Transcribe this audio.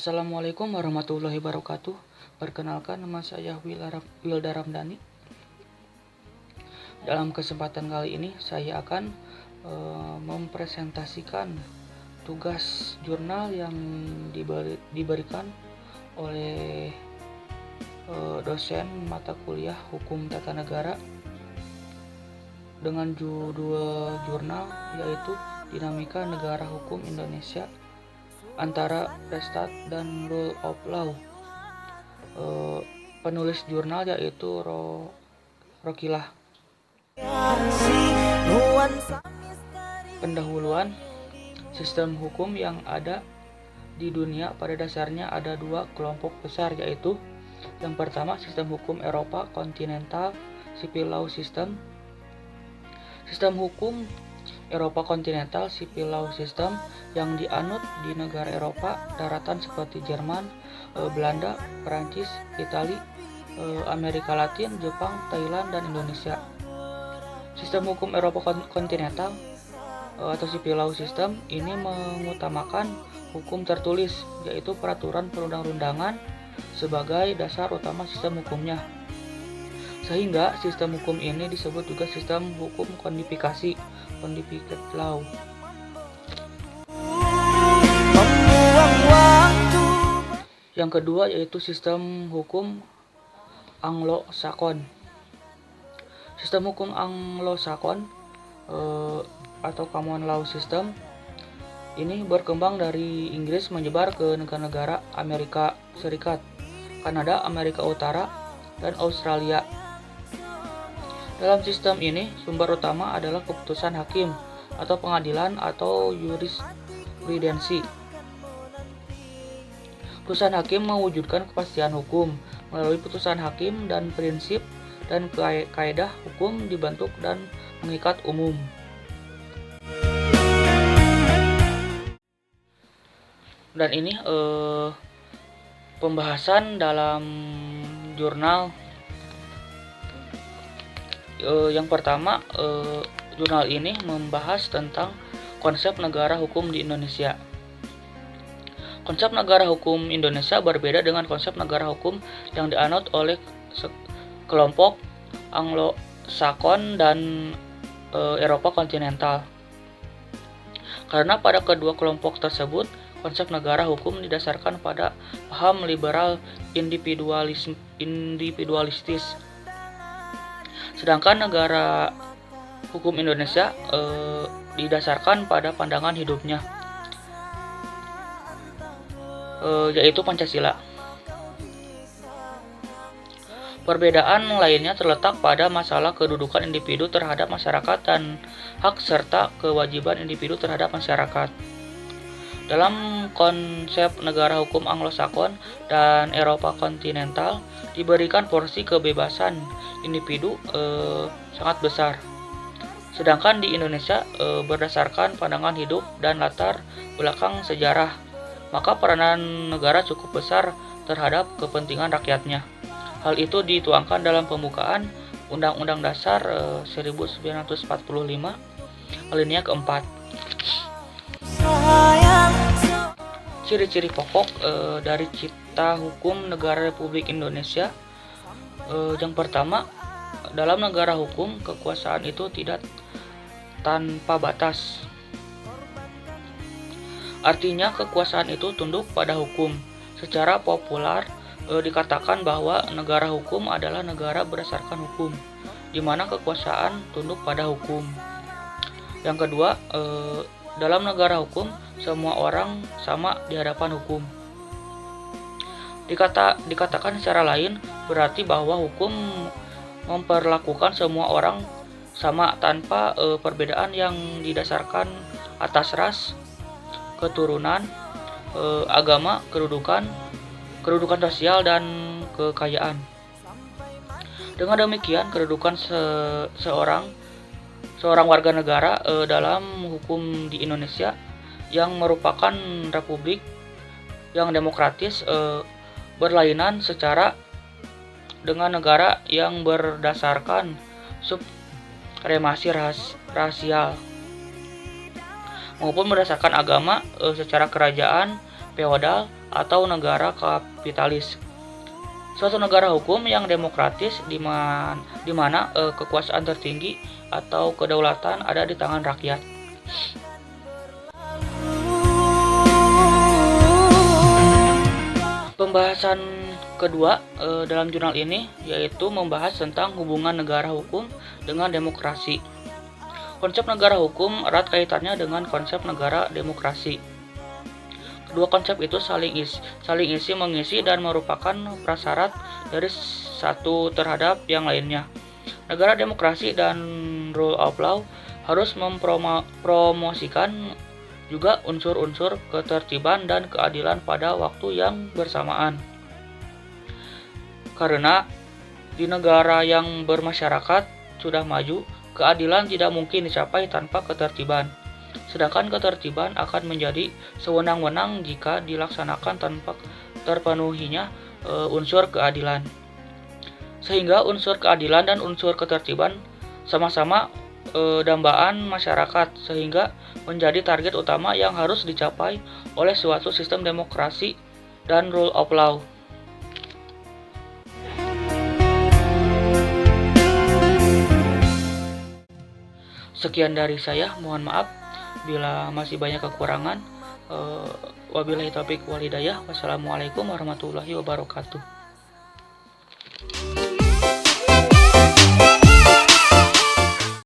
Assalamualaikum warahmatullahi wabarakatuh. Perkenalkan, nama saya Wilda Ramdhani. Dalam kesempatan kali ini saya akan mempresentasikan tugas jurnal yang diberikan oleh dosen mata kuliah Hukum Tata Negara dengan judul jurnal yaitu Dinamika Negara Hukum Indonesia antara Prestat dan Rule of Law. Penulis jurnal yaitu Rokilah. Pendahuluan. Sistem hukum yang ada di dunia pada dasarnya ada dua kelompok besar, yaitu yang pertama sistem hukum Eropa kontinental, Civil Law System. Sistem hukum Eropa kontinental Civil Law System yang dianut di negara Eropa daratan seperti Jerman, Belanda, Perancis, Italia, Amerika Latin, Jepang, Thailand, dan Indonesia. Sistem hukum Eropa kontinental atau Civil Law System ini mengutamakan hukum tertulis, yaitu peraturan perundang-undangan sebagai dasar utama sistem hukumnya. Sehingga sistem hukum ini disebut juga sistem hukum kodifikasi, codified law. Yang kedua yaitu sistem hukum Anglo-Sakon. Sistem hukum Anglo-Sakon atau Common Law System ini berkembang dari Inggris menyebar ke negara-negara Amerika Serikat, Kanada, Amerika Utara, dan Australia. Dalam sistem ini, sumber utama adalah keputusan hakim atau pengadilan atau jurisprudensi. Putusan hakim mewujudkan kepastian hukum. Melalui putusan hakim dan prinsip dan kaidah hukum dibentuk dan mengikat umum. Dan ini pembahasan dalam jurnal. Yang pertama, jurnal ini membahas tentang konsep negara hukum di Indonesia. Konsep negara hukum Indonesia berbeda dengan konsep negara hukum yang dianut oleh kelompok Anglo-Sakon dan Eropa kontinental. Karena pada kedua kelompok tersebut, konsep negara hukum didasarkan pada paham liberal individualistis. Sedangkan negara hukum Indonesia didasarkan pada pandangan hidupnya, yaitu Pancasila. Perbedaan lainnya terletak pada masalah kedudukan individu terhadap masyarakat dan hak serta kewajiban individu terhadap masyarakat. Dalam konsep negara hukum Anglo-Sakon dan Eropa kontinental diberikan porsi kebebasan individu sangat besar. Sedangkan di Indonesia berdasarkan pandangan hidup dan latar belakang sejarah, maka peranan negara cukup besar terhadap kepentingan rakyatnya. Hal itu dituangkan dalam pembukaan Undang-Undang Dasar 1945 alinea keempat. Ciri-ciri pokok dari Cipta Hukum Negara Republik Indonesia. Yang pertama, dalam negara hukum kekuasaan itu tidak tanpa batas. Artinya kekuasaan itu tunduk pada hukum. Secara populer dikatakan bahwa negara hukum adalah negara berdasarkan hukum, di mana kekuasaan tunduk pada hukum. Yang kedua, dalam negara hukum semua orang sama di hadapan hukum. Dikatakan secara lain berarti bahwa hukum memperlakukan semua orang sama tanpa perbedaan yang didasarkan atas ras, keturunan, agama, kedudukan sosial, dan kekayaan. Dengan demikian, kedudukan seorang warga negara dalam hukum di Indonesia yang merupakan republik yang demokratis berlainan secara dengan negara yang berdasarkan supremasi rasial maupun berdasarkan agama secara kerajaan feodal, atau negara kapitalis. Suatu negara hukum yang demokratis di mana kekuasaan tertinggi atau kedaulatan ada di tangan rakyat. Pembahasan kedua dalam jurnal ini yaitu membahas tentang hubungan negara hukum dengan demokrasi. Konsep negara hukum erat kaitannya dengan konsep negara demokrasi. Kedua konsep itu saling isi mengisi dan merupakan prasyarat dari satu terhadap yang lainnya. Negara demokrasi dan rule of law harus mempromosikan juga unsur-unsur ketertiban dan keadilan pada waktu yang bersamaan. Karena di negara yang bermasyarakat sudah maju, keadilan tidak mungkin dicapai tanpa ketertiban. Sedangkan ketertiban akan menjadi sewenang-wenang jika dilaksanakan tanpa terpenuhinya unsur keadilan. Sehingga unsur keadilan dan unsur ketertiban sama-sama dambaan masyarakat, sehingga menjadi target utama yang harus dicapai oleh suatu sistem demokrasi dan rule of law. Sekian dari saya, mohon maaf bila masih banyak kekurangan. Wabillahi taufiq wal hidayah. Wassalamualaikum warahmatullahi wabarakatuh.